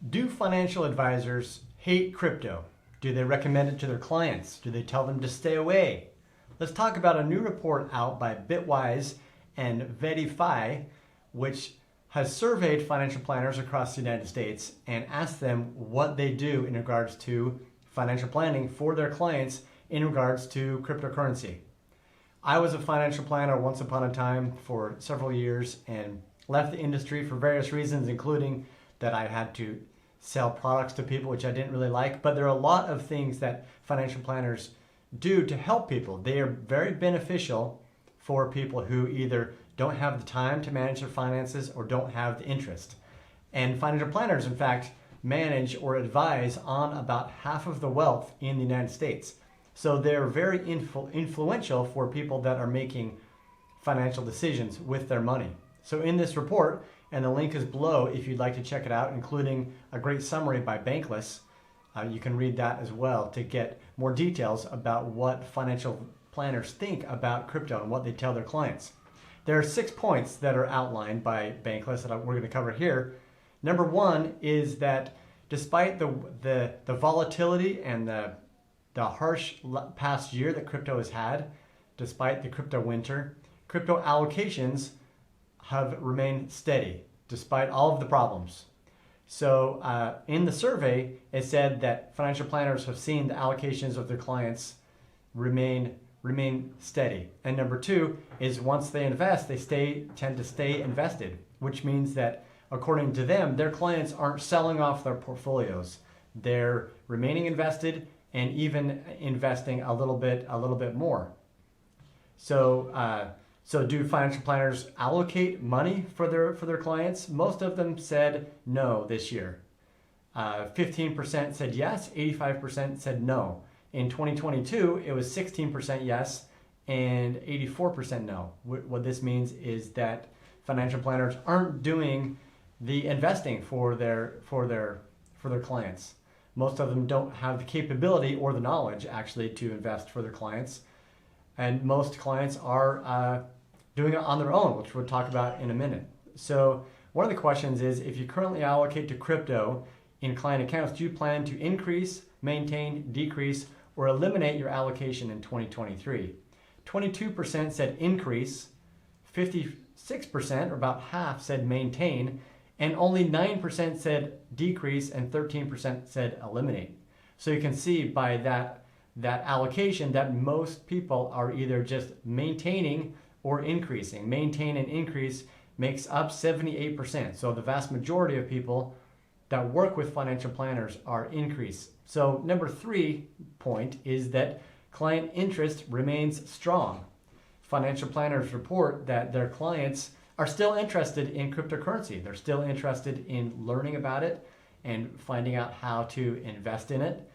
Do financial advisors hate crypto? Do they recommend it to their clients? Do they tell them to stay away? Let's talk about a new report out by Bitwise and Verify, which has surveyed financial planners across the United States and asked them what they do in regards to financial planning for their clients in regards to cryptocurrency. I was a financial planner once upon a time for several years and left the industry for various reasons, including that I had to sell products to people, which I didn't really like. But there are a lot of things that financial planners do to help people. They are very beneficial for people who either don't have the time to manage their finances or don't have the interest. And financial planners, in fact, manage or advise on about half of the wealth in the United States. So they're very influential for people that are making financial decisions with their money. So in this report, and the link is below if you'd like to check it out, including a great summary by Bankless. You can read that as well to get more details about what financial planners think about crypto and what they tell their clients. There are 6 points that are outlined by Bankless that we're going to cover here. Number one is that despite the volatility and the harsh past year that crypto has had, despite the crypto winter, crypto allocations have remained steady despite all of the problems. So in the survey, it said that financial planners have seen the allocations of their clients remain steady. And number two is once they invest, they tend to stay invested, which means that according to them, their clients aren't selling off their portfolios. They're remaining invested and even investing a little bit more. So do financial planners allocate money for their clients? Most of them said no this year. 15% said yes, 85% said no. In 2022, it was 16% yes and 84% no. What this means is that financial planners aren't doing the investing for their clients. Most of them don't have the capability or the knowledge actually to invest for their clients. And most clients are doing it on their own, which we'll talk about in a minute. So one of the questions is, if you currently allocate to crypto in client accounts, do you plan to increase, maintain, decrease, or eliminate your allocation in 2023? 22% said increase, 56%, or about half, said maintain, and only 9% said decrease, and 13% said eliminate. So you can see by that allocation that most people are either just maintaining or increasing. Maintain and increase makes up 78%. So the vast majority of people that work with financial planners are increase. So number 3 point is that client interest remains strong. Financial planners report that their clients are still interested in cryptocurrency. They're still interested in learning about it and finding out how to invest in it.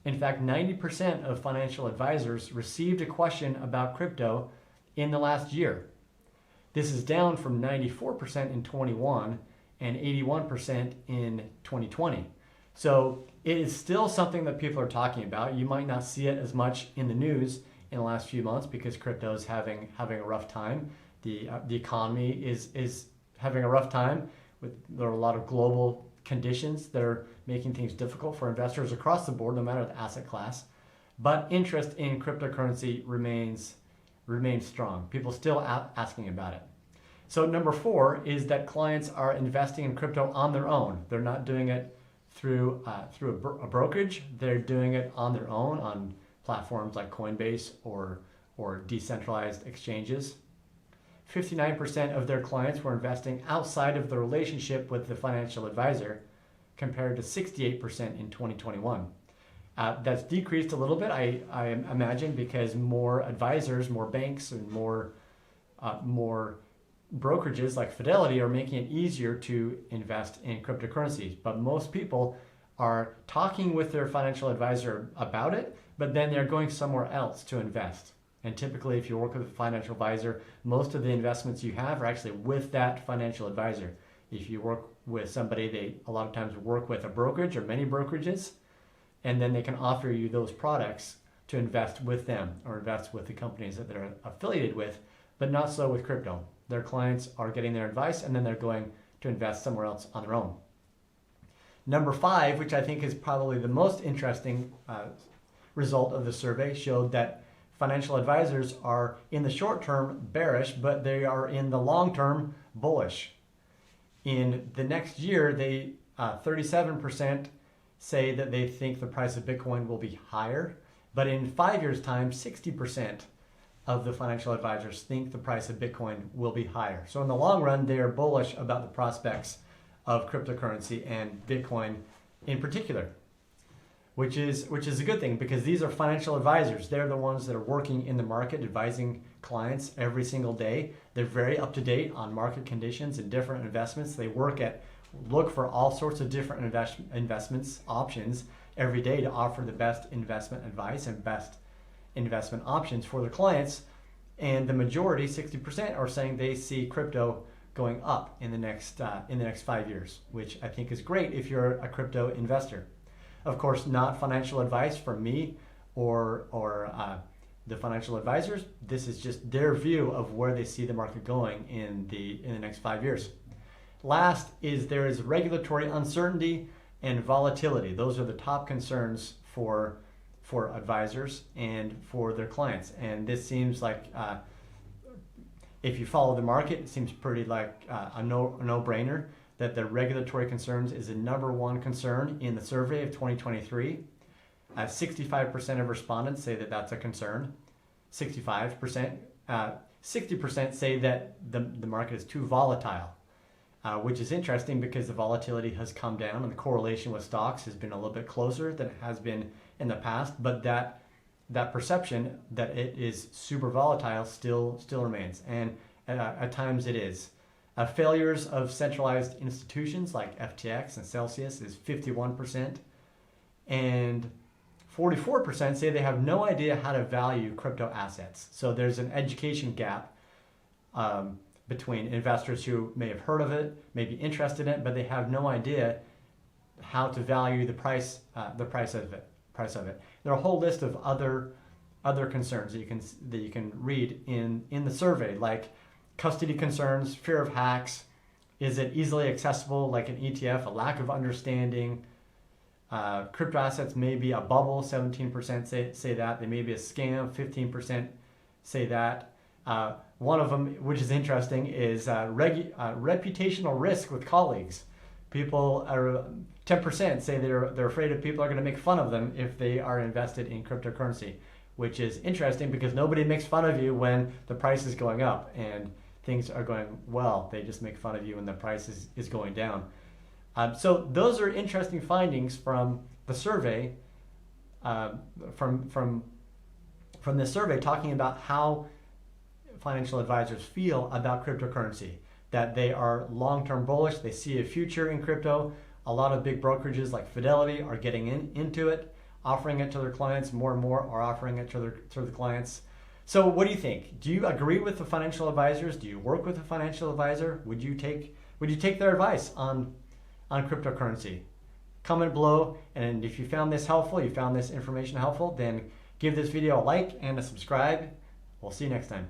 In fact, 90% of financial advisors received a question about crypto in the last year. This is down from 94% in 21 and 81% in 2020. So it is still something that people are talking about. You might not see it as much in the news in the last few months because crypto is having a rough time. The economy is having a rough time. There are a lot of global conditions that are making things difficult for investors across the board, no matter the asset class. But interest in cryptocurrency remains strong. People still asking about it. So number 4 is that clients are investing in crypto on their own. They're not doing it through a brokerage. They're doing it on their own on platforms like Coinbase or decentralized exchanges. 59% of their clients were investing outside of the relationship with the financial advisor, compared to 68% in 2021. That's decreased a little bit, I imagine, because more advisors, more banks, and more brokerages like Fidelity are making it easier to invest in cryptocurrencies. But most people are talking with their financial advisor about it, but then they're going somewhere else to invest. And typically, if you work with a financial advisor, most of the investments you have are actually with that financial advisor. If you work with somebody, they a lot of times work with a brokerage or many brokerages, and then they can offer you those products to invest with them or invest with the companies that they're affiliated with, but not so with crypto. Their clients are getting their advice and then they're going to invest somewhere else on their own. Number 5, which I think is probably the most interesting result of the survey, showed that financial advisors are in the short term bearish, but they are in the long term bullish. In the next year, 37% say that they think the price of Bitcoin will be higher, but in 5 years' time, 60% of the financial advisors think the price of Bitcoin will be higher. So in the long run, they are bullish about the prospects of cryptocurrency and Bitcoin in particular, which is a good thing, because these are financial advisors. They're the ones that are working in the market, advising clients every single day. They're very up to date on market conditions and different investments. They look for all sorts of different investments options every day to offer the best investment advice and best investment options for their clients. And the majority, 60%, are saying they see crypto going up in the next 5 years, which I think is great if you're a crypto investor. Of course, not financial advice from me or the financial advisors. This is just their view of where they see the market going in the next 5 years. Last is there is regulatory uncertainty and volatility. Those are the top concerns for advisors and for their clients. And this seems like, if you follow the market, it seems pretty like a no-brainer that the regulatory concerns is the number one concern in the survey of 2023. 65% of respondents say that that's a concern. 60% say that the market is too volatile, which is interesting because the volatility has come down and the correlation with stocks has been a little bit closer than it has been in the past, but that perception that it is super volatile still remains, and at times it is. Failures of centralized institutions like FTX and Celsius is 51%, and 44% say they have no idea how to value crypto assets. So there's an education gap between investors who may have heard of it, may be interested in it, but they have no idea how to value the price of it. There are a whole list of other concerns that you can read in the survey, like custody concerns, fear of hacks, is it easily accessible like an ETF, a lack of understanding. Crypto assets may be a bubble, 17% say that. They may be a scam, 15% say that. One of them, which is interesting, is reputational risk with colleagues. People are 10% say they're afraid of people are going to make fun of them if they are invested in cryptocurrency, which is interesting because nobody makes fun of you when the price is going up and things are going well. They just make fun of you when the price is going down. So those are interesting findings from the survey, from this survey, talking about how financial advisors feel about cryptocurrency, that they are long-term bullish. They see a future in crypto. A lot of big brokerages like Fidelity are getting into it, offering it to their clients. More and more are offering it to the clients. So what do you think? Do you agree with the financial advisors? Do you work with a financial advisor? Would you take their advice on cryptocurrency? Comment below, and if you found this helpful, you found this information helpful, then give this video a like and a subscribe. We'll see you next time.